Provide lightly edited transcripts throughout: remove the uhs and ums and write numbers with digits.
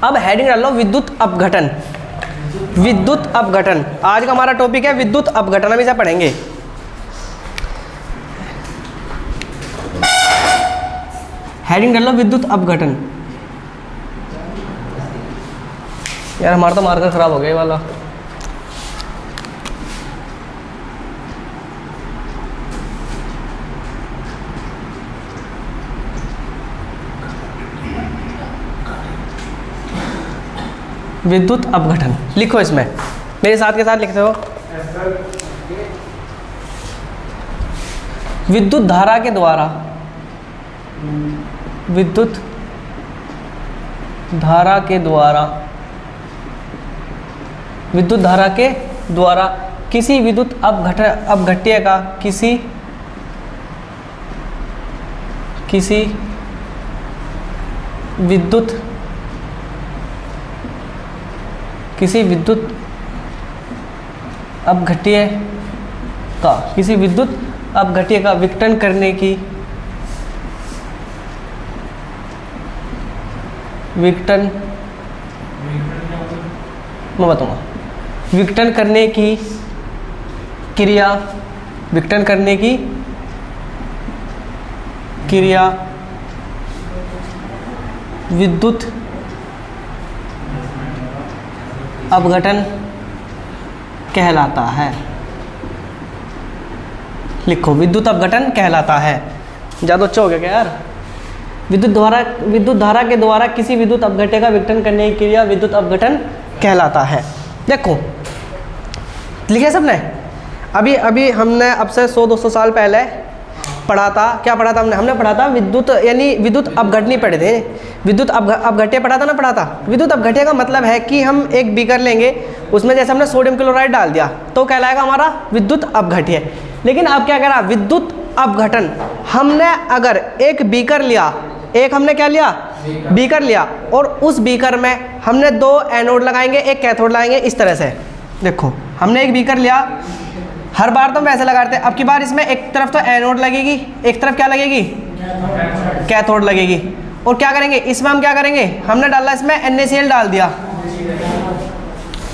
अब हेडिंग डाल लो विद्युत अपघटन। विद्युत अपघटन आज का हमारा टॉपिक है, विद्युत अपघटन हम इसे पढ़ेंगे। हेडिंग डाल लो विद्युत अपघटन। यार हमारा तो मार्कर खराब हो गया ये वाला। विद्युत अपघटन लिखो, इसमें मेरे साथ के साथ लिखते हो। विद्युत धारा के द्वारा, विद्युत धारा के द्वारा, विद्युत धारा के द्वारा किसी विद्युत अपघट्य का किसी विद्युत अपघट्य का विघटन करने की मैं बताऊंगा। विघटन करने की क्रिया विद्युत अपघटन कहलाता है। लिखो, विद्युत अपघटन कहलाता है। ज़्यादा अच्छा हो गया क्या यार? विद्युत धारा के द्वारा किसी विद्युत अपघट्य का विघटन करने की क्रिया विद्युत अपघटन कहलाता है। देखो लिखे सबने। अभी हमने अब से 100-200 साल पहले पढ़ा था। क्या पढ़ा था हमने पढ़ा था विद्युत, यानी विद्युत अपघटनी पढ़े थे। विद्युत अपघट्य पढ़ा था। विद्युत अपघट्य का मतलब है कि हम एक बीकर लेंगे, उसमें जैसे हमने सोडियम क्लोराइड डाल दिया तो कहलाएगा हमारा विद्युत अपघट्य। लेकिन अब क्या करा, विद्युत अपघटन हमने अगर एक बीकर लिया, बीकर लिया और उस बीकर में हमने 2 एनोड लगाएंगे, एक कैथोड लगाएंगे। इस तरह से देखो, हमने एक बीकर लिया, हर बार तो हम वैसे लगाते हैं। अब की बार इसमें एक तरफ तो एनोड लगेगी, एक तरफ क्या लगेगी, कैथोड लगेगी। और क्या करेंगे इसमें, हम क्या करेंगे, हमने डाला इसमें NaCl डाल दिया।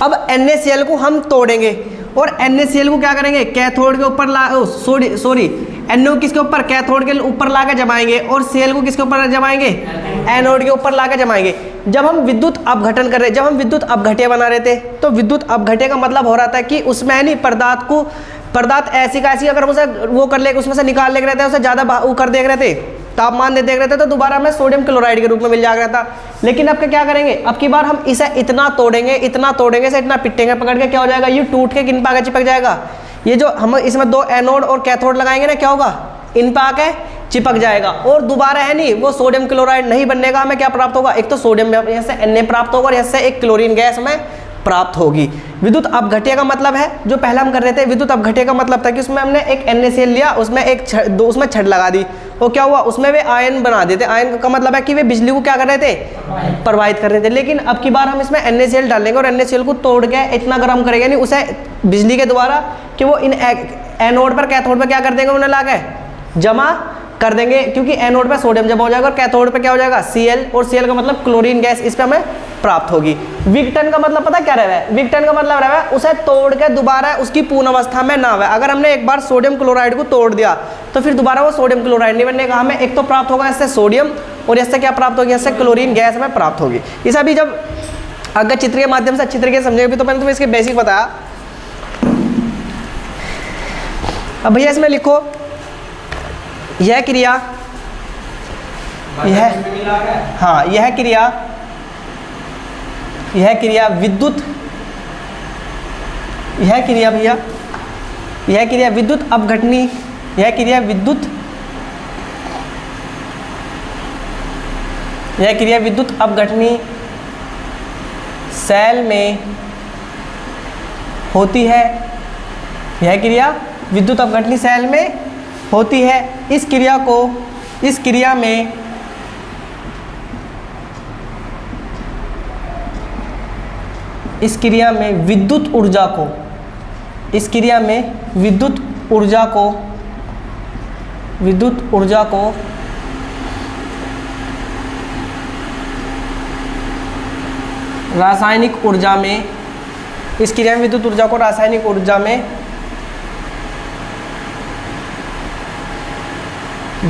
अब NaCl को हम तोड़ेंगे और NaCl को क्या करेंगे, कैथोड के ऊपर NO किसके ऊपर, कैथोड के ऊपर ला के जमाएंगे और Cl को किसके ऊपर जमाएंगे, एनोड के ऊपर ला के जमाएंगे। जब हम विद्युत अपघटन कर रहे, जब हम विद्युत अपघट्य बना रहे थे, तो विद्युत अपघट्य का मतलब हो रहा था कि उसमें है नहीं पदार्थ ऐसी का ऐसी अगर उसे वो कर ले, उसमें से निकाल ले रहे थे, उसे ज़्यादा वो कर देख रहे थे, तापमान दे देख रहे थे, तो दोबारा हमें सोडियम क्लोराइड के रूप में मिल जाएगा था। लेकिन अब क्या करेंगे, अब की बार हम इसे इतना तोड़ेंगे इसे इतना पिटेंगे पकड़ के, क्या हो जाएगा, ये टूट के किन पे आके चिपक जाएगा। ये जो हम इसमें 2 एनोड और कैथोड लगाएंगे ना, क्या होगा, इन पे आके चिपक जाएगा और दोबारा है नहीं वो सोडियम क्लोराइड नहीं बनने का। हमें क्या प्राप्त होगा, एक तो सोडियम यहाँ से Na प्राप्त होगा और यहाँ से एक क्लोरीन गैस हमें प्राप्त होगी। विद्युत अपघट्य का मतलब है, जो पहले हम कर रहे थे, विद्युत अपघट्य का मतलब था कि उसमें हमने एक NaCl लिया, उसमें उसमें छड़ लगा दी, और क्या हुआ, उसमें वे आयन बना देते। आयन का मतलब है कि वे बिजली को क्या कर रहे थे, प्रवाहित कर रहे थे। लेकिन अब की बार हम इसमें NaCl डालेंगे और NaCl को तोड़ के इतना गर्म करेंगे नहीं उसे बिजली के द्वारा कि वो इन एनोड पर कैथोड पर क्या कर देंगे, उन्हें ला के जमा कर देंगे, क्योंकि एनोड पे सोडियम जमा हो जाएगा और कैथोड पे क्या हो जाएगा, Cl, और Cl का मतलब क्लोरीन गैस इस पे हमें प्राप्त होगी। विघटन का मतलब पता क्या रहा है, विघटन का मतलब रहा है उसे तोड़ के दोबारा उसकी पूर्ण अवस्था में ना आवे। अगर हमने एक बार सोडियम क्लोराइड को तोड़ दिया तो फिर दोबारा वो सोडियम क्लोराइड नहीं बनने का। हमें एक तो प्राप्त होगा इससे सोडियम और इससे क्या प्राप्त होगी, इससे क्लोरीन गैस हमें प्राप्त होगी। इसे अभी जब अगर चित्र के माध्यम से अच्छी तरीके से समझेंगे, तो मैंने तुम्हें इसके बेसिक बताया। अब भैया इसमें लिखो, यह क्रिया, यह क्रिया विद्युत, यह क्रिया विद्युत अपघटनी, यह क्रिया विद्युत अपघटनी सेल में होती है। यह क्रिया विद्युत अपघटनी सेल में होती है। इस क्रिया में विद्युत ऊर्जा रासायनिक ऊर्जा में, इस क्रिया में विद्युत ऊर्जा को रासायनिक ऊर्जा में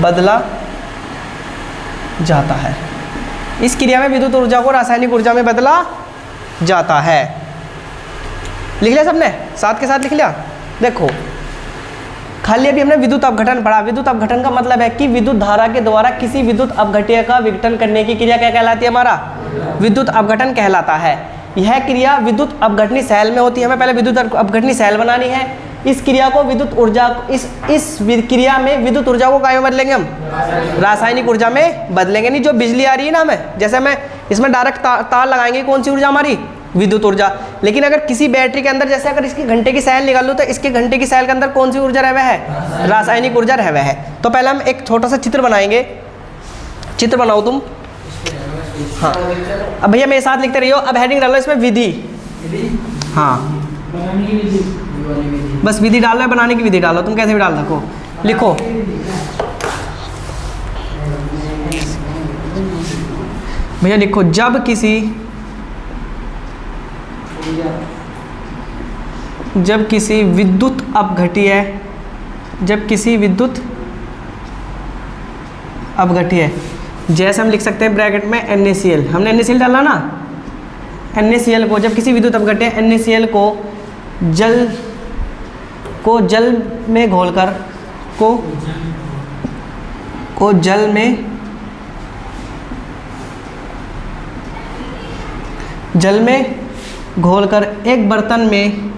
बदला जाता है। इस क्रिया में विद्युत ऊर्जा को रासायनिक ऊर्जा में बदला जाता है। लिख लिया सबने, साथ के साथ लिख लिया। देखो खाली अभी हमने विद्युत अपघटन पढ़ा। विद्युत अपघटन का मतलब है कि विद्युत धारा के द्वारा किसी विद्युत अपघट्य का विघटन करने की क्रिया क्या कहलाती है? हमारा विद्युत अपघटन कहलाता है। यह क्रिया विद्युत अपघटनी सेल में होती है। हमें पहले विद्युत अपघटनी सेल बनानी है। इस क्रिया को विद्युत ऊर्जा, इस क्रिया में विद्युत ऊर्जा को क्या में बदलेंगे हम? रासायनिक ऊर्जा में बदलेंगे। नहीं, जो बिजली आ रही है ना हमें, जैसे हमें इसमें डायरेक्ट तार लगाएंगे, कौन सी ऊर्जा हमारी? विद्युत ऊर्जा। लेकिन अगर किसी बैटरी के अंदर, जैसे अगर इसकी घंटे की सेल निकाल लो, तो इसके घंटे की सेल के अंदर कौन सी ऊर्जा रह है? रासायनिक ऊर्जा रह है। तो पहले हम एक छोटा सा चित्र बनाएंगे। चित्र बनाओ तुम। हाँ, अब भैया मेरे साथ लिखते रहियो। अब हेडिंग डालो इसमें विधि। हाँ, बस विधि डालो है, बनाने की विधि डालो, तुम कैसे भी डाल सको। लिखो भैया, लिखो जब किसी विद्युत अपघट्य, जैसे हम लिख सकते हैं ब्रैकेट में NaCl, हमने NaCl डाला ना। NaCl को, जब किसी विद्युत अपघट्य NaCl को जल में घोलकर एक बर्तन में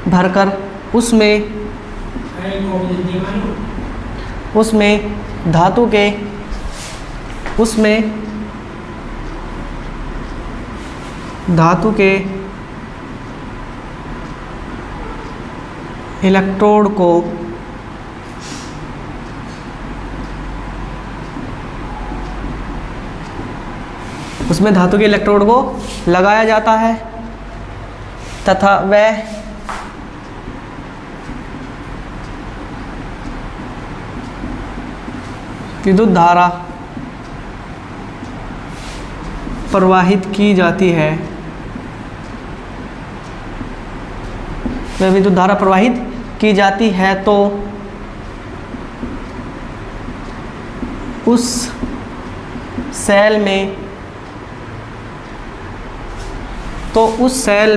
भरकर उसमें धातु के इलेक्ट्रोड को लगाया जाता है तथा वह विद्युत धारा प्रवाहित की जाती है। तो उस सेल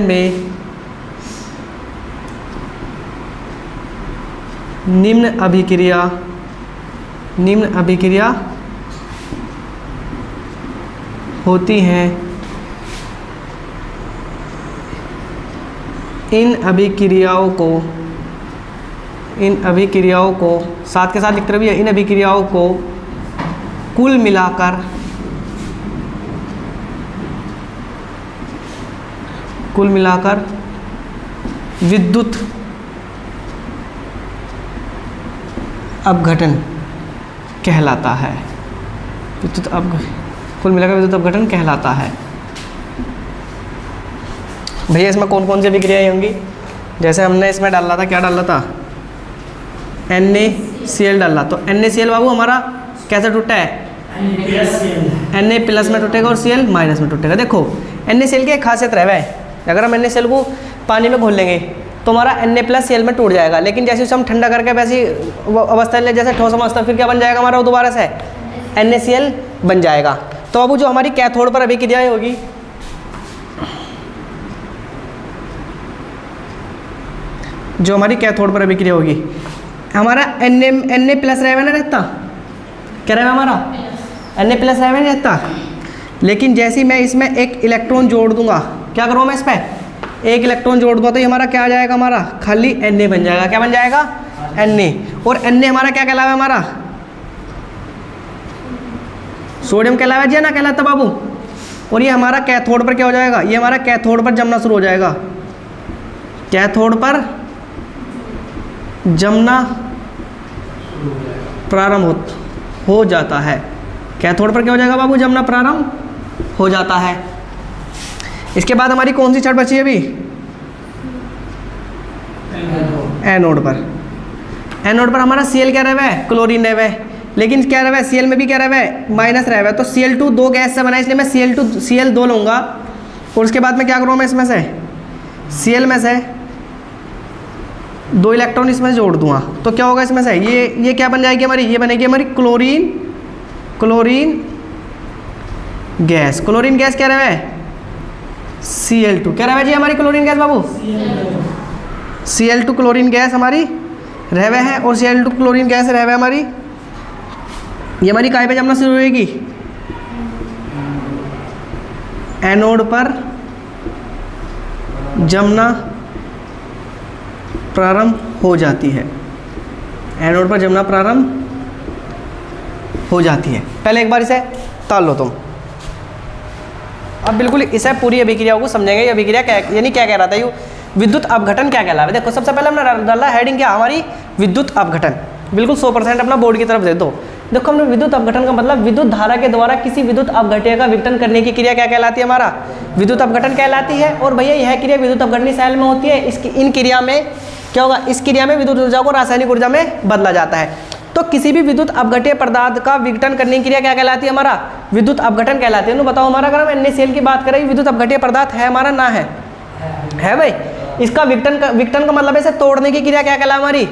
में निम्न अभिक्रिया होती हैं। इन अभिक्रियाओं को साथ के साथ लिखते रहिए। इन अभिक्रियाओं को कुल मिलाकर विद्युत अपघटन कहलाता है। कुल मिलाकर विद्युत अपघटन कहलाता है। भैया इसमें कौन कौन सी अभिक्रियाएं होंगी? जैसे हमने इसमें डाला था, क्या डाला था? NaCl डाला। तो NaCl बाबू हमारा कैसे टूटा है? Na प्लस में टूटेगा और Cl माइनस में टूटेगा। देखो NaCl की एक खासियत रहे, अगर हम NaCl को पानी में घोल लेंगे तो हमारा Na+Cl में टूट जाएगा। लेकिन जैसे उसे हम ठंडा करके वैसी अवस्था ले, जैसे ठोस अवस्था, फिर क्या बन जाएगा हमारा? वो दोबारा से NaCl बन जाएगा। तो अब जो हमारी कैथोड पर अभिक्रियाएं होगी, हमारा Na प्लस रहेगा ना, रहता क्या रहेगा हमारा? Na प्लस रहेगा नहीं रहता। लेकिन जैसे मैं इसमें एक इलेक्ट्रॉन जोड़ दूंगा, क्या करूँगा मैं? इस पर एक इलेक्ट्रॉन जोड़ दूंगा तो ये हमारा क्या आ जाएगा? हमारा खाली Na बन जाएगा। क्या बन जाएगा? Na। और Na हमारा क्या कहलावा है? हमारा सोडियम कहलावा जी, ना कहलाता बाबू। और ये हमारा कैथोड पर क्या हो जाएगा? ये हमारा कैथोड पर जमना शुरू हो जाएगा। कैथोड पर जमना प्रारंभ हो जाता है। कैथोड पर क्या हो जाएगा बाबू? जमना प्रारंभ हो जाता है। इसके बाद हमारी कौन सी छड़ बची है अभी? एनोड पर। एनोड पर हमारा Cl क्या रह हुआ है, क्लोरीन रह हुआ है, लेकिन क्या रह हुआ है Cl में भी क्या रह हुआ है, माइनस रह हुआ है। तो Cl2 दो गैस से बना है, इसलिए मैं Cl2 लूँगा और उसके बाद में क्या करूँगा, मैं इसमें से Cl में से 2 इलेक्ट्रॉन इसमें जोड़ दूंगा। तो क्या होगा इसमें से, ये क्या बन जाएगी हमारी, ये बनेगी हमारी क्लोरीन गैस। क्लोरीन गैस क्या रहा है, Cl2 क्या रहा है जी हमारी क्लोरीन गैस बाबू, Cl2 क्लोरीन गैस हमारी रह हुआ है। और Cl2 क्लोरीन गैस रह हुआ है हमारी, ये हमारी काय पे जमना शुरू होगी, एनोड पर जमना प्रारंभ हो जाती है। एनोड पर जमना प्रारंभ हो जाती है। पहले एक बार इसे ताल लो तुम। अब बिल्कुल इसे पूरी अभिक्रियाओं को समझेंगे। ये अभिक्रिया क्या यानी क्या कह रहा था, ये विद्युत अपघटन क्या कहला है। देखो सबसे पहले हमने डाला हेडिंग क्या, हमारी विद्युत अपघटन। बिल्कुल 100% अपना बोर्ड की तरफ दे दो। देखो हमने विद्युत अपघटन का मतलब विद्युत धारा के द्वारा किसी विद्युत अपघट्य का विघटन करने की क्रिया क्या कहलाती है, हमारा विद्युत अपघटन कहलाती है। और भैया यह क्रिया विद्युत अपघटनी सेल में होती है। इसकी इन क्रिया में क्या होगा, इस क्रिया में विद्युत ऊर्जा को रासायनिक ऊर्जा में बदला जाता है। तो किसी भी विद्युत अपघट्य पदार्थ का विघटन करने की क्रिया क्या कहलाती है, हमारा विद्युत अपघटन कहलाती है। तो बताओ हमारा अगर हम NaCl की बात करें, विद्युत अपघट्य पदार्थ है हमारा, ना है भाई। इसका विघटन का मतलब है इसे तोड़ने की क्रिया क्या कहला हमारी,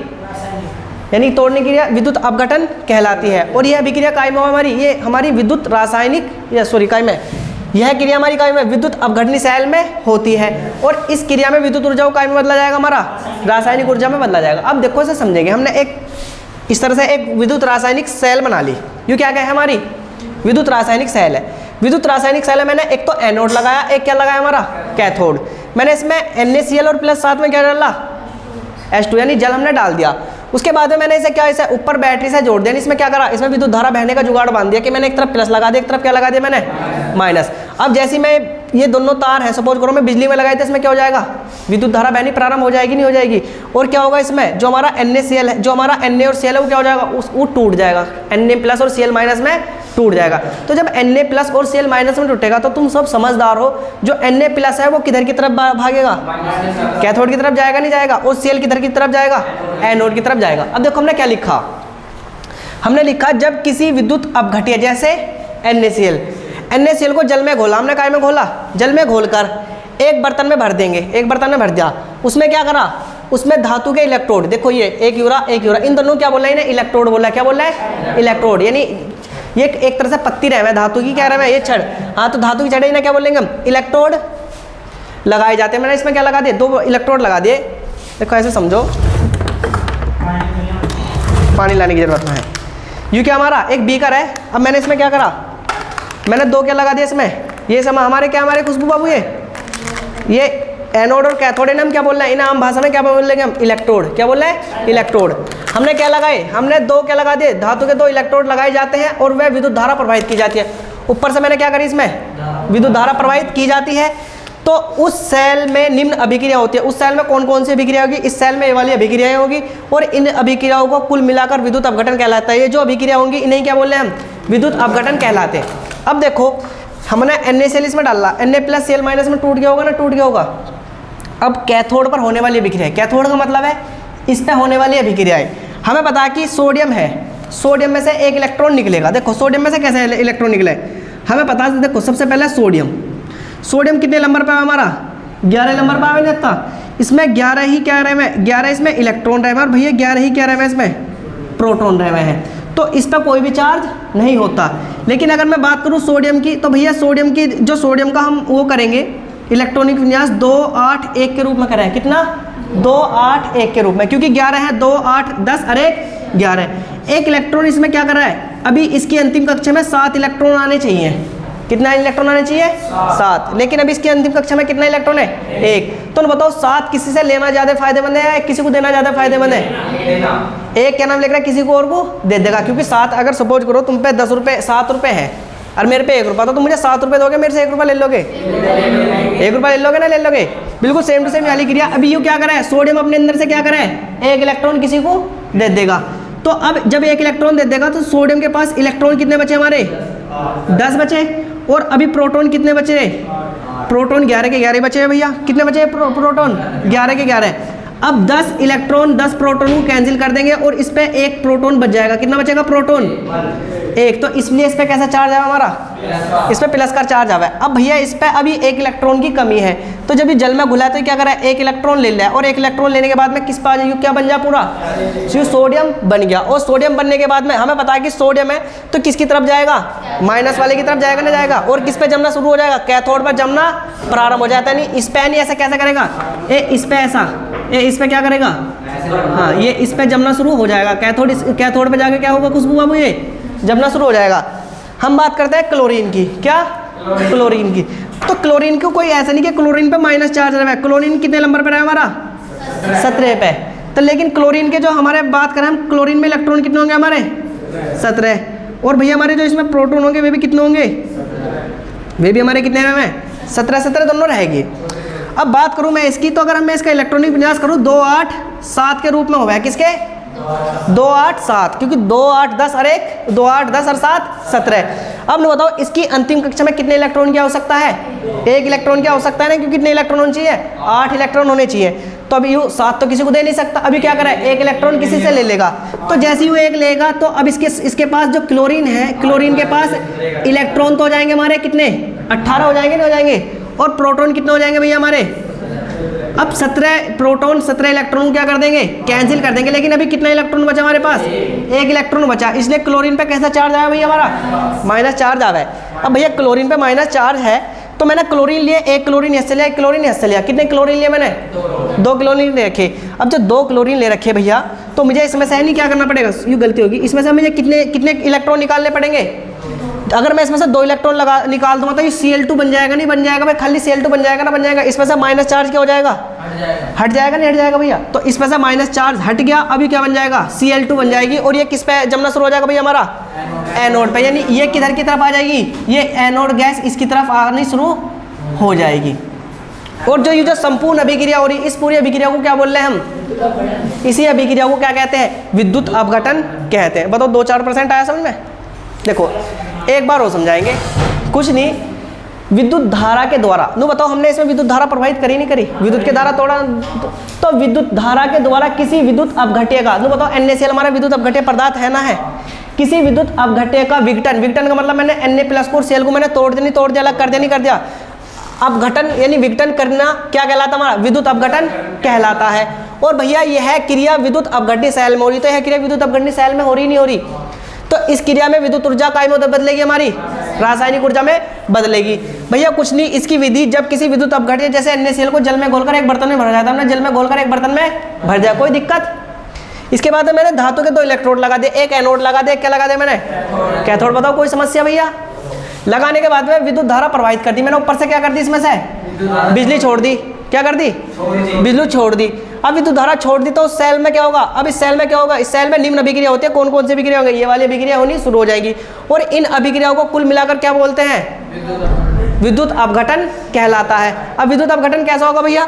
यानी तोड़ने की क्रिया विद्युत अपघटन कहलाती है। और यह अभिक्रिया काय में हमारी, ये हमारी विद्युत रासायनिक काय में, यह क्रिया हमारी काय में विद्युत अपघटनी सेल में होती है। और इस क्रिया में विद्युत ऊर्जा को काय में बदला जाएगा, हमारा रासायनिक ऊर्जा में बदला जाएगा। अब देखो इसे समझेंगे। हमने एक इस तरह से एक विद्युत रासायनिक सेल बना ली। ये क्या है हमारी विद्युत रासायनिक सेल है। विद्युत रासायनिक सेल है, मैंने एक तो एनोड लगाया, एक क्या लगाया हमारा कैथोड। मैंने इसमें NaCl और प्लस साथ में क्या डाला, H2 यानी जल हमने डाल दिया। उसके बाद में मैंने इसे क्या, इसे ऊपर बैटरी से जोड़ दिया। इसमें क्या करा, इसमें विद्युत धारा बहने का जुगाड़ बांध दिया कि मैंने एक तरफ प्लस लगा दिया, एक तरफ क्या लगा दिया मैंने माइनस। अब जैसे मैं ये दोनों तार है, सपोज करो मैं बिजली में लगाई तो इसमें क्या हो जाएगा, विद्युत धारा बहनी प्रारंभ हो जाएगी, नहीं हो जाएगी। और क्या होगा इसमें, जो हमारा NaCl है, जो हमारा Na और Cl है वो क्या हो जाएगा, वो टूट जाएगा। Na प्लस और Cl माइनस में टूट जाएगा। तो जब Na प्लस और Cl माइनस में टूटेगा तो तुम सब समझदार हो, जो Na प्लस है वो किधर की तरफ भागेगा, कैथोड की तरफ जाएगा, नहीं जाएगा। और Cl किधर की तरफ जाएगा, एनोड की तरफ जाएगा। अब देखो हमने क्या लिखा, हमने लिखा जब किसी विद्युत अपघट्य जैसे NaCl को जल में घोला, हमने काय में घोला, जल में घोलकर एक बर्तन में भर देंगे। एक बर्तन में भर दिया, उसमें क्या करा, उसमें धातु के इलेक्ट्रोड, देखो ये एक यूरा, इन दोनों क्या बोला है, इन्हें इलेक्ट्रोड बोला। क्या बोला है, इलेक्ट्रोड। यानी ये एक तरह से पत्ती रहे हैं धातु की, क्या रहे हैं ये छड़। हाँ तो धातु की छड़ इन्हें क्या बोलेंगे हम, इलेक्ट्रोड लगाए जाते हैं। मैंने इसमें क्या लगा दिए, 2 इलेक्ट्रोड लगा दिए। देखो ऐसे समझो, पानी लाने की जरूरत है। ये क्या हमारा एक बीकर है। अब मैंने इसमें क्या करा, मैंने 2 क्या लगा दिया इसमें, ये समय हमारे क्या, हमारे खुशबू बाबू ये एनोड और कैथोड है ना, हम क्या बोल रहे हैं, इन आम भाषा में क्या बोल रहे हैं हम, इलेक्ट्रोड। क्या बोल रहे हैं, इलेक्ट्रोड। हमने क्या लगाए, हमने 2 क्या लगा दिए, धातु के 2 इलेक्ट्रोड लगाए जाते हैं और वह विद्युत धारा प्रवाहित की जाती है। ऊपर से मैंने क्या करी, इसमें विद्युत धारा प्रवाहित की जाती है। तो उस सेल में निम्न अभिक्रिया होती है। उस सेल में कौन कौन सी अभिक्रिया होगी, इस सेल में ये वाली अभिक्रियाएं होगी। और इन अभिक्रियाओं को कुल मिलाकर विद्युत अपघटन कहलाता है। ये जो अभिक्रिया होंगी इन्हें क्या बोल रहे हैं हम, विद्युत अपघटन कहलाते हैं। अब देखो हमने NaCl इसमें डाला, Na प्लस Cl माइनस में टूट गया होगा ना, टूट गया होगा। अब कैथोड पर होने वाली अभिक्रिया, कैथोड का मतलब है इस पर होने वाली अभिक्रिया है। हमें पता कि सोडियम है, सोडियम में से एक इलेक्ट्रॉन निकलेगा। देखो सोडियम में से कैसे इलेक्ट्रॉन निकले, हमें पता है। देखो सबसे पहले सोडियम कितने नंबर पर है हमारा, 11 नंबर पर आवे था। इसमें 11 ही क्या रहे हैं, 11 इसमें इलेक्ट्रॉन रहे हैं और भैया 11 ही क्या रहे हैं, इसमें प्रोटॉन रहे हुए हैं। तो इस पर कोई भी चार्ज नहीं होता। लेकिन अगर मैं बात करूं सोडियम की, तो भैया सोडियम का हम वो करेंगे इलेक्ट्रॉनिक विन्यास 2 8 1 के रूप में करें। कितना, 2 8 1 के रूप में, क्योंकि 11 है, 2 8 10 अरे 11। एक इलेक्ट्रॉन इसमें क्या कर रहा है, अभी इसकी अंतिम कक्षा में 7 इलेक्ट्रॉन आने चाहिए। कितना इलेक्ट्रॉन आने चाहिए, 7। लेकिन अभी इसकी अंतिम कक्षा में कितना इलेक्ट्रॉन है, 1। तो बताओ 7 किसी से लेना ज्यादा फायदेमंद है या किसी को देना ज्यादा फायदेमंद है, एक क्या नाम लिख रहा है, किसी को और को दे देगा। क्योंकि 7 अगर सपोज करो तुम पे 10 रुपये 7 रुपये है और मेरे पे 1 रुपया, तो तुम मुझे 7 रुपये दोगे, मेरे से 1 रुपया ले लोगे, 1 रुपया ले लोगे ना, ले लोगे। बिल्कुल सेम टू सेम वाली क्रिया। अभी यू क्या करे, सोडियम अपने अंदर से क्या करे, 1 इलेक्ट्रॉन किसी को दे देगा। तो अब जब 1 इलेक्ट्रॉन दे देगा तो सोडियम के पास इलेक्ट्रॉन कितने बचे हमारे, 10 बचे। और अभी प्रोटॉन कितने बचे, प्रोटॉन 11 के 11 बचे हैं भैया। कितने बचे प्रोटॉन, 11 के 11। अब 10 इलेक्ट्रॉन 10 प्रोटॉन को कैंसिल कर देंगे और इस पे एक प्रोटॉन बच जाएगा। कितना बचेगा? प्रोटॉन एक। तो इसलिए इस पे कैसा चार्ज आया हमारा? इस पे प्लस का चार्ज आया है। अब भैया इस पे अभी एक इलेक्ट्रॉन की कमी है, तो जब ये जल में घुला है तो क्या करा है? एक इलेक्ट्रॉन ले लिया और एक इलेक्ट्रॉन लेने के बाद में किस पे आ जाएगी? क्या बन जाए? पूरा सोडियम बन गया। और सोडियम बनने के बाद में हमें पता है कि सोडियम है तो किसकी तरफ जाएगा? माइनस वाले की तरफ जाएगा ना जाएगा। और किस पे जमना शुरू हो जाएगा? कैथोड पर जमना प्रारंभ हो जाता है। नहीं इस पे नहीं, ऐसा कैसे करेगा? इस पे ऐसा, इस पे क्या करेगा? हाँ ये इस पे जमना शुरू हो जाएगा। कैथोड पे जाके क्या होगा खुशबू बाबू? ये जमना शुरू हो जाएगा। हम बात करते हैं क्लोरीन की। क्या? क्लोरीन की। तो क्लोरीन को कोई ऐसा नहीं कि क्लोरीन पे माइनस चार्ज है। क्लोरीन कितने नंबर पर है हमारा? 17 पे। तो लेकिन क्लोरीन के जो हमारे बात करें हम, क्लोरीन में इलेक्ट्रॉन कितने होंगे हमारे? 17। और भैया हमारे जो इसमें प्रोटॉन होंगे वे भी कितने होंगे? वे भी हमारे कितने में? 17 दोनों रहेगी। अब बात करूं मैं इसकी, तो अगर मैं इसका इलेक्ट्रॉनिक विन्यास करूं 2 8 7 के रूप में होगा। किसके? 2 8 7, क्योंकि 2 8 10 और 1 2 8 10 और 7 17। अब मैं बताओ इसकी अंतिम कक्षा में कितने इलेक्ट्रॉन की आवश्यकता है? एक इलेक्ट्रॉन की आवश्यकता है ना, क्योंकि कितने इलेक्ट्रॉन होने चाहिए? 8 इलेक्ट्रॉन होने चाहिए। तो अभी यूँ 7 तो किसी को दे नहीं सकता। अभी क्या करें? एक इलेक्ट्रॉन किसी से ले लेगा। तो जैसे ही वो एक लेगा तो अब इसके पास जो क्लोरीन है, क्लोरीन के पास इलेक्ट्रॉन तो हो जाएंगे हमारे कितने? 18 हो जाएंगे, नहीं हो जाएंगे? और प्रोटॉन कितने हो जाएंगे भैया हमारे? अब 17 प्रोटॉन 17 इलेक्ट्रॉन क्या कर देंगे? कैंसिल कर देंगे। लेकिन अभी कितना इलेक्ट्रॉन बचा हमारे पास? एक इलेक्ट्रॉन बचा। इसलिए क्लोरीन पे कैसा चार्ज आया भैया हमारा? माइनस चार्ज आ रहा है। अब भैया क्लोरीन पे माइनस चार्ज है तो मैंने क्लोरीन लिए, एक क्लोरीन यहाँ से लिया, एक क्लोरीन यहाँ से लिया। कितने क्लोरीन लिए मैंने? 2 क्लोरीन ले रखे। अब जब 2 क्लोरीन ले रखे भैया तो मुझे इसमें से नहीं क्या करना पड़ेगा? यूँ गलती होगी। इसमें से मुझे कितने इलेक्ट्रॉन निकालने पड़ेंगे? अगर मैं इसमें से 2 इलेक्ट्रॉन निकाल दूंगा तो ये Cl2 बन जाएगा? नहीं बन जाएगा भाई। खाली Cl2 बन जाएगा ना? बन जाएगा। इसमें से माइनस चार्ज क्या हो जाएगा? हट जाएगा। नहीं हट जाएगा भैया? तो इसमें से माइनस चार्ज हट गया। अभी क्या बन जाएगा? Cl2 बन जाएगी। और ये किस पे जमना शुरू हो जाएगा भैया हमारा? एनोड पे। यानी ये किधर की तरफ आ जाएगी? ये एनोड गैस इसकी तरफ आनी शुरू हो जाएगी। और जो संपूर्ण अभिक्रिया हो रही है, इस पूरी अभिक्रिया को क्या बोल रहे हैं हम? इसी अभिक्रिया को क्या कहते हैं? विद्युत अपघटन कहते हैं। बताओ 2-4% आया समझ में? देखो एक बार और समझाएंगे। कुछ नहीं, विद्युत धारा के द्वारा, नो बताओ हमने इसमें विद्युत धारा प्रवाहित करी नहीं करी? विद्युत के धारा तोड़ा तो विद्युत धारा के द्वारा किसी विद्युत अपघट्य का, नो बताओ NaCl हमारा विद्युत अपघट्य पदार्थ है ना? है। किसी विद्युत अपघट्य का विघटन, विघटन का मतलब मैंने Na+ को Cl को मैंने तोड़ दिया, अलग कर दिया, नहीं कर दिया। अपघटन यानी विघटन करना क्या कहलाता हमारा? विद्युत अपघटन कहलाता है। और भैया यह क्रिया विद्युत अपघट्य सेल में हो रही, तो यह क्रिया विद्युत अपघट्य सेल में हो रही नहीं हो रही? तो इस क्रिया में विद्युत ऊर्जा काय में बदलेगी हमारी? रासायनिक ऊर्जा में बदलेगी। भैया कुछ नहीं, इसकी विधि जब किसी विद्युत अपघट्य जैसे NaCl को जल में घोलकर एक बर्तन में भर जाता है, हमने जल में घोलकर एक बर्तन में भर दिया, कोई दिक्कत? इसके बाद मैंने धातु के 2 इलेक्ट्रोड लगा दिए, एक एनोड लगा दिया, क्या लगा दिया मैंने? कैथोड। बताओ कोई समस्या भैया? लगाने के बाद में विद्युत धारा प्रवाहित कर दी मैंने। ऊपर से क्या कर दी? इसमें से बिजली छोड़ दी। क्या कर दी? बिजली छोड़ दी। अब विद्युत धारा छोड़ दी तो सेल में क्या होगा? अब इस सेल में क्या होगा? इस सेल में निम्न अभिक्रिया होती है। कौन कौन सी अभिक्रिया होगी? ये वाली अभिक्रिया होनी शुरू हो जाएगी। और इन अभिक्रियाओं को कुल मिलाकर क्या बोलते हैं? विद्युत अपघटन कहलाता है। अब विद्युत अपघटन कैसा होगा भैया?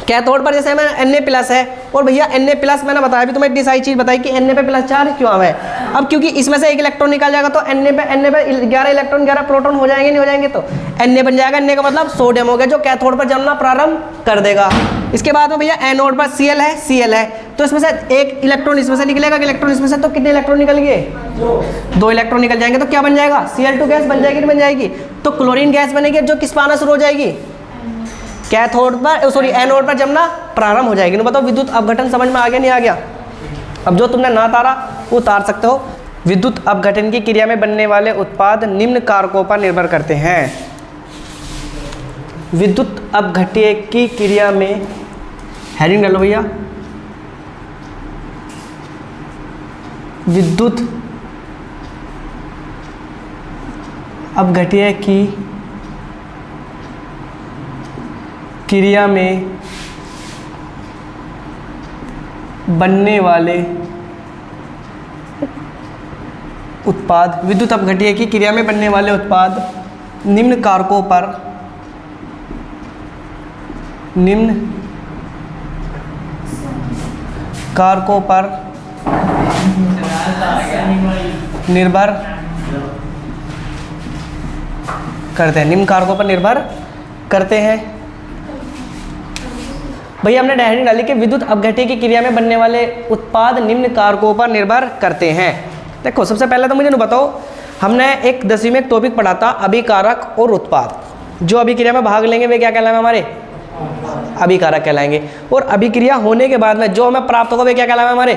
कैथोड पर जैसे Na+ है, और भैया Na+ मैंने बताया अभी तुम्हें इतनी सारी चीज बताई कि Na पे प्लस चार्ज क्यों है। अब क्योंकि इसमें से एक इलेक्ट्रॉन निकल जाएगा तो Na पे 11 इलेक्ट्रॉन 11 प्रोटॉन हो जाएंगे, नहीं हो जाएंगे? तो Na बन जाएगा। Na का मतलब सोडियम हो गया, जो कैथोड पर जमना प्रारंभ कर देगा। इसके बाद में भैया एनोड पर Cl है, तो इसमें से एक इलेक्ट्रॉन इसमें से निकलेगा, इलेक्ट्रॉन इसमें से, तो कितने इलेक्ट्रॉन निकल गए? 2 इलेक्ट्रॉन निकल जाएंगे। तो क्या बन जाएगा? Cl2 गैस बन जाएगी, नहीं बन जाएगी? तो क्लोरीन गैस बनेगी, जो किस पर आना शुरू हो जाएगी? कैथोड पर, सॉरी एनोड पर जमना प्रारंभ हो जाएगी। बताओ विद्युत अपघटन समझ में आ गया नहीं आ गया? अब जो तुमने ना तारा वो उतार सकते हो। विद्युत अपघटन की क्रिया में बनने वाले उत्पाद निम्न कारकों पर निर्भर करते हैं। विद्युत अपघट्य की क्रिया में, हेडिंग डालो भैया, विद्युत अपघट्य की क्रिया में बनने वाले उत्पाद, विद्युत अपघट्य की क्रिया में बनने वाले उत्पाद निम्न कारकों पर निर्भर करते हैं। निम्न कारकों पर निर्भर करते हैं। भैया हमने हेडिंग डाली कि विद्युत अपघट्य की क्रिया में बनने वाले उत्पाद निम्न कारकों पर निर्भर करते हैं। देखो सबसे पहले तो मुझे न बताओ, हमने एक 10वीं में एक टॉपिक पढ़ा था अभिकारक और उत्पाद। जो अभिक्रिया में भाग लेंगे वे क्या कहलाएंगे, हमारे अभिकारक कहलाएंगे, और अभिक्रिया होने के बाद में जो हमें प्राप्त होगा वे क्या कहलाएंगे, हमारे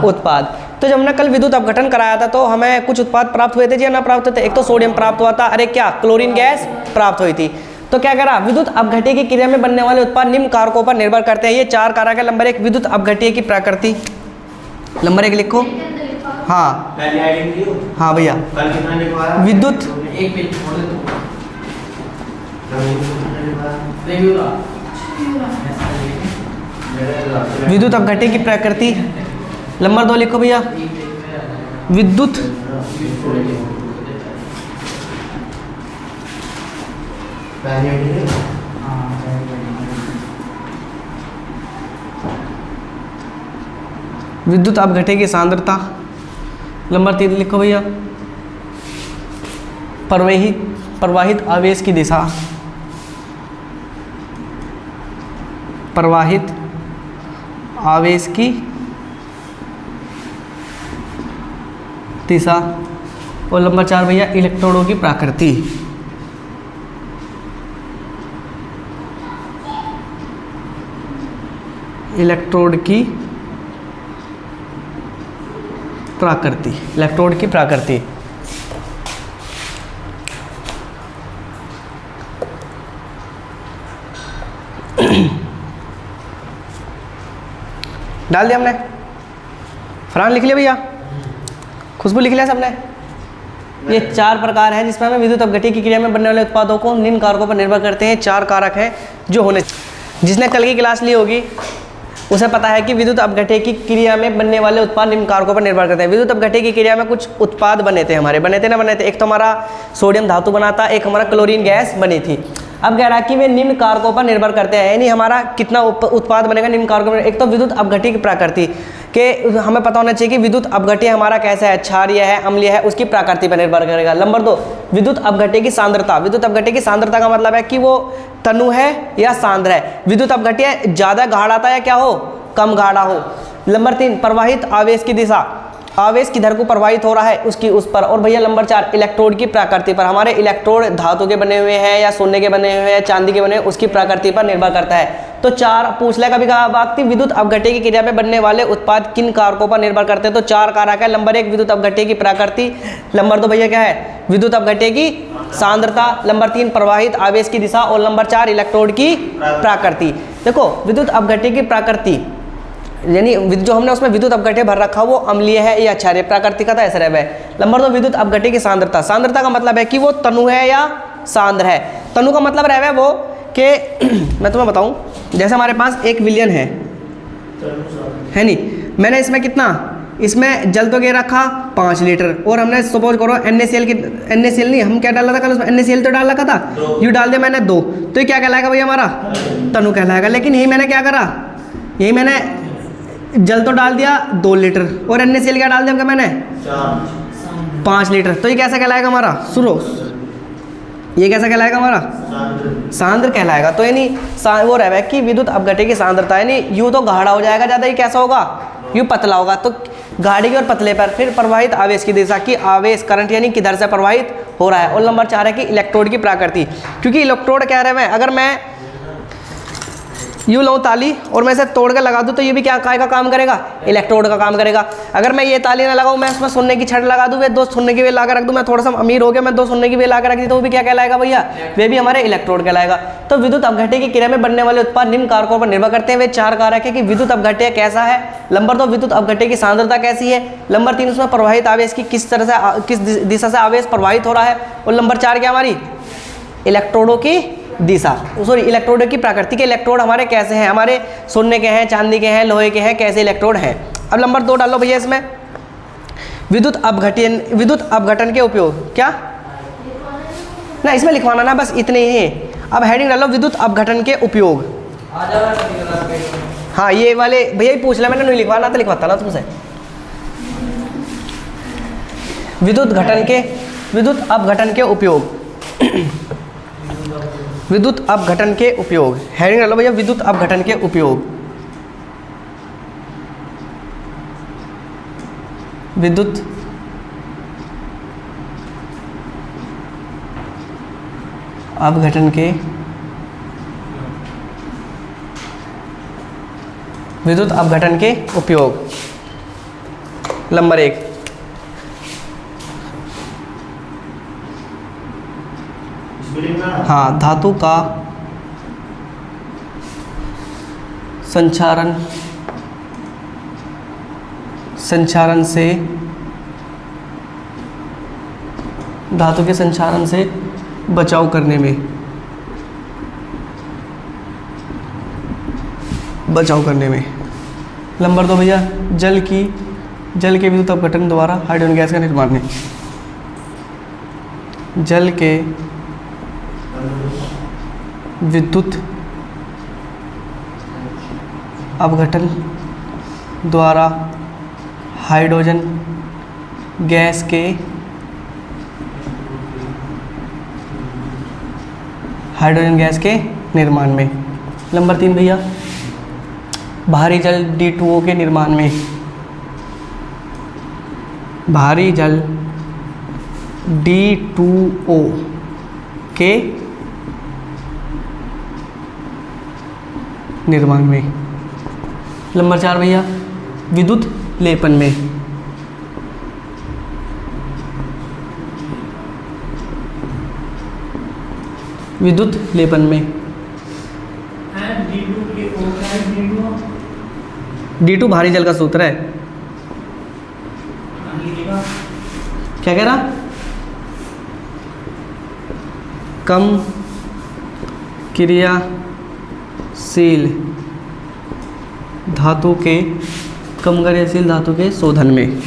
उत्पाद। तो जब हमने कल विद्युत अपघटन कराया था तो हमें कुछ उत्पाद प्राप्त हुए थे जी, ना प्राप्त हुए थे। एक तो सोडियम प्राप्त हुआ था, अरे क्या क्लोरीन गैस प्राप्त हुई थी। तो क्या करा, विद्युत अपघट्य की क्रिया में बनने वाले उत्पाद निम्न कारकों पर निर्भर करते हैं। ये 4 कारक है। नंबर 1 विद्युत अपघट्य की प्रकृति, नंबर 1 लिखो। हाँ हाँ भैया, विद्युत विद्युत अपघट्य की प्रकृति। नंबर 2 लिखो भैया, विद्युत विद्युत अपघट्य की सांद्रता। नंबर 3 लिखो भैया, प्रवाहित आवेश की दिशा, प्रवाहित आवेश की दिशा। और नंबर 4 भैया इलेक्ट्रोडों की प्रकृति। इलेक्ट्रोड की प्रकृति, इलेक्ट्रोड की प्रकृति। डाल दिया हमने। फरहान लिख लिया भैया, खुशबू लिख लिया सबने। ये 4 प्रकार हैं जिसमें हमें विद्युत अपघट्य की क्रिया में बनने वाले उत्पादों को निम्न कारकों पर निर्भर करते हैं। 4 कारक हैं जो होने, जिसने कल की क्लास ली होगी उसे पता है कि विद्युत अपघट्य की क्रिया में बनने वाले उत्पाद निम्न कारकों पर निर्भर करते हैं। विद्युत अपघट्य की क्रिया में कुछ उत्पाद बने थे, हमारे बने थे ना बने थे। एक तो हमारा सोडियम धातु बना था, एक हमारा क्लोरीन गैस बनी थी। अब कह रहा है कि वे निम्न कारकों पर निर्भर करते हैं, यानी हमारा कितना उत्पाद बनेगा निम्न कारकों पर। एक तो विद्युत अपघट्य की प्रकृति के हमें पता होना चाहिए कि विद्युत अपघट्य हमारा कैसा है, क्षारीय है, अम्लीय है, उसकी प्रकृति पर निर्भर करेगा। नंबर 2 विद्युत अपघट्य की सांद्रता। विद्युत अपघट्य की सांद्रता का मतलब है कि वो तनु है या सांद्र है। विद्युत अपघट्य ज़्यादा गाढ़ा आता है क्या हो, कम गाढ़ा हो। नंबर 3 प्रवाहित आवेश की दिशा, आवेश किधर को प्रवाहित हो रहा है उसकी उस पर। और भैया नंबर 4 इलेक्ट्रोड की प्रकृति पर। हमारे इलेक्ट्रोड धातु के बने हुए हैं या सोने के बने हुए हैं, चांदी के बने हुए, उसकी प्रकृति पर निर्भर करता है। तो 4 पूछ ले कभी कहा बात थी, विद्युत अपघट्य की क्रिया में बनने वाले उत्पाद किन कारकों पर निर्भर करते हैं। तो 4 कारक है। नंबर 1 विद्युत अपघट्य की प्रकृति। नंबर 2 भैया क्या है, विद्युत अपघट्य की सांद्रता। नंबर 3 प्रवाहित आवेश की दिशा। और नंबर 4 इलेक्ट्रोड की प्रकृति। देखो विद्युत अपघट्य की प्रकृति यानी जो हमने उसमें विद्युत अपघट्य भर रखा वो अम्लीय है या क्षारीय, प्रकृति का ऐसा रह है। नंबर 2 विद्युत अपघट्य की सांद्रता। सांद्रता का मतलब है कि वो तनु है या सांद्र है। तनु का मतलब रह वो कि मैं तुम्हें बताऊं, जैसे हमारे पास 1 विलियन है नहीं, मैंने इसमें कितना, इसमें जल तो के रखा 5 लीटर, और हमने सपोज करो NaCl की, NaCl नहीं, हम क्या डाला था कल उसमें, NaCl तो डाल रखा था, यू डाल दिया मैंने 2, तो ये क्या कहलाएगा भैया, हमारा तनु कहलाएगा। लेकिन यही मैंने क्या करा, यही मैंने जल तो डाल दिया 2 लीटर और NaCl क्या डाल दिया मैंने 5 लीटर, तो ये कैसा कहलाएगा हमारा, सुनो ये कैसा कहलाएगा हमारा, सांद्र कहलाएगा। तो यानी वो रहे कि विद्युत अपघट्य की सांद्रता यानी यूँ तो गाढ़ा हो जाएगा ज़्यादा, ये कैसा होगा, यूँ पतला होगा। तो गाढ़े के और पतले पर फिर प्रवाहित आवेश की दिशा की आवेश करंट यानी किधर से प्रवाहित हो रहा है। और नंबर 4 है कि इलेक्ट्रोड की प्रकृति, क्योंकि इलेक्ट्रोड कह रहे हैं अगर मैं यूँ लूँ ताली और मैं इसे तोड़ कर लगा दूँ तो ये भी क्या काय का काम करेगा, इलेक्ट्रोड का काम करेगा। अगर मैं ये ताली ना लगाऊँ, मैं इसमें सोने की छड़ लगा दूँ, वे 2 सोने की बेल ला कर रख दूँ, मैं थोड़ा सा अमीर हो गया, मैं 2 सोने की बेल ला कर रख दी, तो वो भी क्या कहलाएगा भैया, वे भी हमारे इलेक्ट्रोड कहलाएगा। तो विद्युत अपघट्य की क्रिया में बनने वाले उत्पाद निम्न कारकों पर निर्भर करते हैं। वे 4 कारक है कि विद्युत अपघट्य कैसा है, नंबर 2 विद्युत अपघट्य की सांद्रता कैसी है, नंबर 3 उसमें प्रवाहित आवेश की किस तरह से किस दिशा से आवेश प्रवाहित हो रहा है, और नंबर 4 क्या हमारी इलेक्ट्रोडों की दिशा, सॉरी इलेक्ट्रोड की प्रकृति के इलेक्ट्रोड हमारे कैसे हैं, हमारे सोने के हैं, चांदी के हैं, लोहे के हैं, कैसे इलेक्ट्रोड हैं। अब नंबर 2 डालो भैया इसमें, विद्युत अपघटन के उपयोग, क्या ना इसमें लिखवाना ना, बस इतने ही। अब हेडिंग डालो विद्युत अपघटन के उपयोग। हाँ ये वाले भैया ही पूछ लिया मैंने, नहीं लिखवाना तो लिखवाता ना तुमसे। विद्युत अपघटन के उपयोग विद्युत अपघटन के उपयोग, हेडिंग डालो भैया विद्युत अपघटन के उपयोग। विद्युत अपघटन के विद्युत अपघटन के उपयोग। नंबर 1, हाँ, धातु का संचारण से धातु के संचारण से बचाव करने में नंबर 2 भैया जल के विद्युत अपघटन द्वारा हाइड्रोजन गैस का निर्माण है। जल के विद्युत अपघटन द्वारा हाइड्रोजन गैस के निर्माण में। नंबर 3 भैया भारी जल D2O के निर्माण में। भारी जल D2O के निर्माण में। नंबर 4 भैया विद्युत लेपन में। D2 भारी जल का सूत्र है। क्या कह रहा? कम क्रियाशील धातु के शोधन में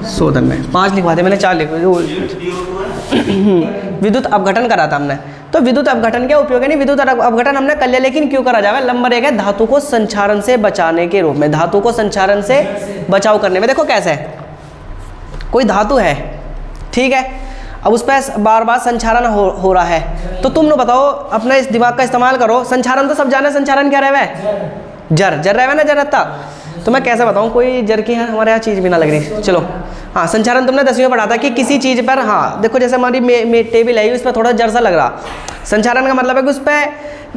शोधन में 5 लिखवा दे, मैंने 4 लिख विद्युत अपघटन करा था हमने। तो विद्युत अपघटन क्या उपयोग है? नहीं, विद्युत अपघटन हमने कर लिया, लेकिन क्यों करा जाए? नंबर 1 है धातु को संचारण से बचाने के रूप में, धातु को संचारण से बचाव करने में। देखो कैसे है, कोई धातु है, ठीक है, अब उस पर बार बार संचारण हो रहा है, तो तुम लोग बताओ, अपना इस दिमाग का इस्तेमाल करो। संचारण तो सब जाने, संचारण क्या रहे? जर रहे ना, जर रहता। तो मैं कैसे बताऊँ, कोई जर की है हमारे यहाँ चीज़ भी ना लग रही। चलो हाँ, संचारण तुमने 10वीं में पढ़ा था कि किसी चीज़ पर, हाँ देखो जैसे हमारी टेबल है, उस पर थोड़ा जर सा लग रहा। संचारण का मतलब है कि उस पर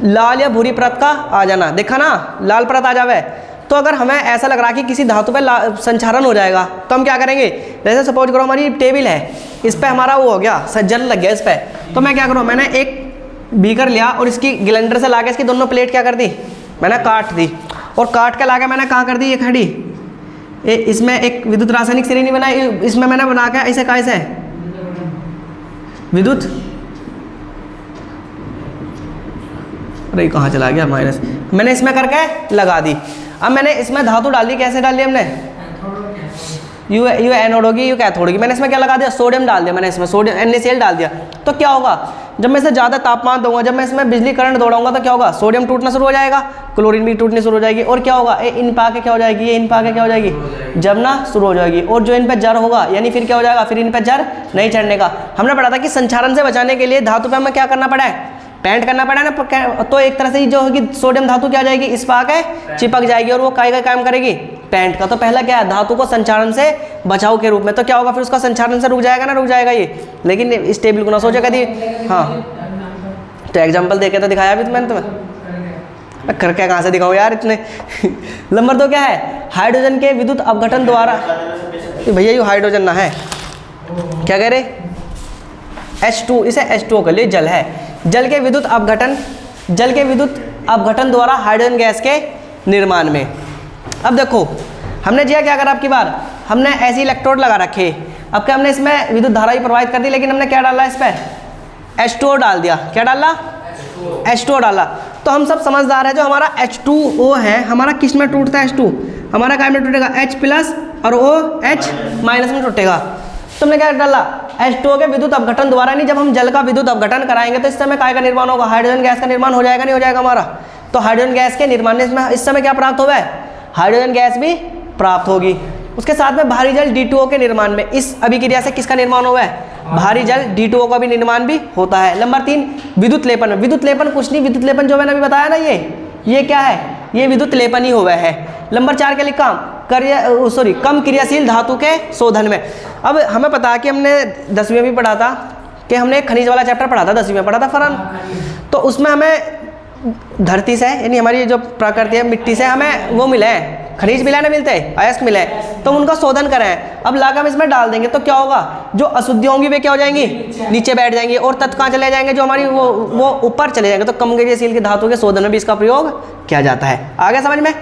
लाल या भूरी परत का आ जाना, देखा ना, लाल परत आ जावे। तो अगर हमें ऐसा लग रहा कि किसी धातु पर संचारण हो जाएगा, तो हम क्या करेंगे? जैसे सपोज करो हमारी टेबल है, इस पर हमारा वो हो गया, जल लग गया इस पर, तो मैं क्या करूँ, मैंने एक बीकर लिया और इसकी ग्लाइंडर से लाके इसकी दोनों प्लेट क्या कर दी, मैंने काट दी, और काट के लाके मैंने कहाँ कर दी, ये खड़ी, इसमें एक विद्युत रासायनिक श्रेणी बनाई, इसमें मैंने बना के ऐसे कैसे विद्युत, अरे कहाँ चला गया माइनस, मैंने इसमें करके लगा दी। अब मैंने इसमें धातु डाल दी, कैसे डाल दी हमने, यू एनोड होगी, यू कैथोड होगी। मैंने इसमें क्या लगा दिया, सोडियम डाल दिया, मैंने इसमें सोडियम NaCl डाल दिया। तो क्या होगा, जब मैं इसे ज़्यादा तापमान दूंगा, जब मैं इसमें बिजली करंट दौड़ाऊंगा, तो क्या होगा, सोडियम टूटना शुरू हो जाएगा, क्लोरीन भी टूटनी शुरू हो जाएगी, और क्या होगा, ये इन पा के क्या हो जाएगी, ये इन पा के क्या हो जाएगी, जमना शुरू हो जाएगी। और जो इन पर जर होगा, यानी फिर क्या हो जाएगा, फिर इन पर जर नहीं चढ़ने का। हमने पढ़ा था कि संचारण से बचाने के लिए धातु पर हमें क्या करना पड़ा है, पेंट करना पड़ा ना। तो एक तरह से जो होगी सोडियम धातु क्या हो जाएगी, इस पा के चिपक जाएगी, और वो काय का काम करेगी, पेंट का। तो पहला क्या है, धातु को संचारण से बचाव के रूप में। तो क्या होगा, फिर उसका संचारण से रुक जाएगा ना, रुक जाएगा ये, लेकिन इस टेबल को ना सोचा कभी। हाँ, तो एग्जाम्पल देके तो दिखाया अभी तो मैंने तुम्हें, करके कहाँ से दिखाऊँ यार इतने। नंबर 2 क्या है, हाइड्रोजन के विद्युत अपघटन द्वारा, भैया ये हाइड्रोजन ना है, क्या कह रहे, H2, इसे H2O कर लिए, जल है। जल के विद्युत अपघटन द्वारा हाइड्रोजन गैस के निर्माण में। अब देखो हमने क्या करा, आपकी बार हमने ऐसी इलेक्ट्रोड लगा रखे, अब क्या हमने इसमें विद्युत धारा ही प्रवाहित कर दी, लेकिन हमने क्या डाला इस पर, H2O डाल दिया। क्या डाला, H2O डाला। तो हम सब समझदार है, जो हमारा H2O है, हमारा किस में टूटता है, H2 हमारा काय में टूटेगा, H+ और OH- में टूटेगा। तो हमने क्या डाला, H2O के विद्युत अपघटन द्वारा, नहीं, जब हम जल का विद्युत अपघटन कराएंगे तो इस समय काय का निर्माण होगा, हाइड्रोजन गैस का निर्माण हो जाएगा, नहीं हो जाएगा हमारा। तो हाइड्रोजन गैस के निर्माण में इस समय क्या प्राप्त होगा, हाइड्रोजन गैस भी प्राप्त होगी। उसके साथ में भारी जल D2O के निर्माण में, इस अभिक्रिया से किसका निर्माण हुआ है, भारी जल D2O का भी निर्माण भी होता है। नंबर 3 विद्युत लेपन। विद्युत लेपन कुछ नहीं, विद्युत लेपन जो मैंने अभी बताया ना, ये क्या है, ये विद्युत लेपन ही हुआ है। नंबर 4 क्या लिखा, कम क्रियाशील धातु के शोधन में। अब हमें पता है कि हमने 10वीं में भी पढ़ा था कि हमने एक खनिज वाला चैप्टर पढ़ा था, 10वीं में पढ़ा था फरहान। तो उसमें हमें धरती से, यानी हमारी जो प्रकृति है मिट्टी से हमें वो मिले हैं, खनिज मिला ना, मिलते हैं अयस्क मिले, तो हम उनका शोधन करें। अब लाकर हम इसमें डाल देंगे तो क्या होगा, जो अशुद्धियाँ होंगी वे क्या हो जाएंगी, नीचे बैठ जाएंगी, और तत्व कहाँ चले जाएंगे, जो हमारी वो ऊपर चले जाएंगे। तो कम क्रियाशील की धातु के शोधन में भी इसका प्रयोग किया जाता है। आगे समझ में।